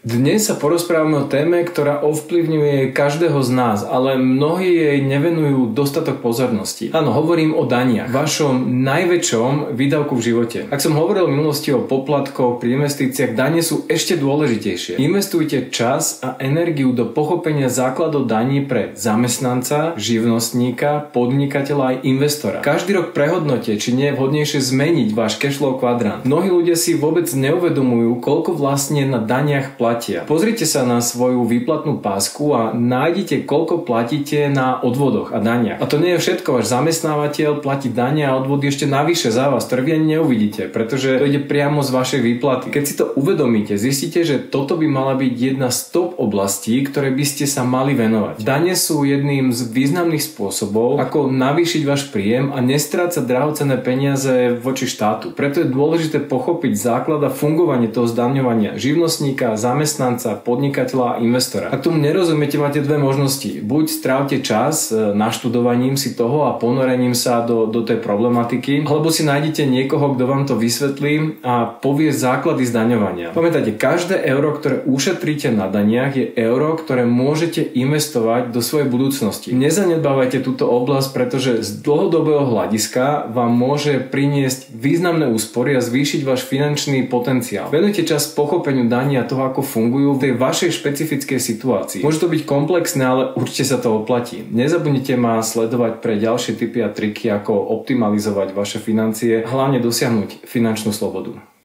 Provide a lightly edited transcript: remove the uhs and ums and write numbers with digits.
Dnes sa porozprávame o téme, ktorá ovplyvňuje každého z nás, ale mnohí jej nevenujú dostatok pozornosti. Áno, hovorím o daniach, vašom najväčšom výdavku v živote. Ak som hovoril v minulosti o poplatkoch pri investíciách, dane sú ešte dôležitejšie. Investujte čas a energiu do pochopenia základov daní pre zamestnanca, živnostníka, podnikateľa aj investora. Každý rok prehodnote, či nie je vhodnejšie zmeniť váš cashflow kvadrant. Mnohí ľudia si vôbec neuvedomujú, koľko vlastne na daniach platia. Pozrite sa na svoju výplatnú pásku a nájdite, koľko platíte na odvodoch a daniach. A to nie je všetko, váš zamestnávateľ platí dane a odvody ešte navyše za vás, ktoré vy ani neuvidíte, pretože to ide priamo z vašej výplaty. Keď si to uvedomíte, zistíte, že toto by mala byť jedna z top oblastí, ktoré by ste sa mali venovať. Dane sú jedným z významných spôsobov, ako navýšiť váš príjem a nestrácať drahocenné peniaze voči štátu. Preto je dôležité pochopiť základ a fungovanie toho zdaňovania živnostníka, zamestnanca, podnikateľa a investora. Ak tomu nerozumiete, máte dve možnosti. Buď strávte čas naštudovaním si toho a ponorením sa do tej problematiky, alebo si nájdete niekoho, kto vám to vysvetlí a povie základy zdaňovania. Pamätajte, každé euro, ktoré ušetríte na daniach, je euro, ktoré môžete investovať do svojej budúcnosti. Nezanedbávajte túto oblasť, pretože z dlhodobého hľadiska vám môže priniesť významné úspory a zvýšiť váš finančný potenciál. Venujte čas pochopeniu daní a toho, ako fungujú v tej vašej špecifickej situácii. Môže to byť komplexné, ale určite sa to oplatí. Nezabudnite ma sledovať pre ďalšie tipy a triky, ako optimalizovať vaše financie, hlavne dosiahnuť finančnú slobodu.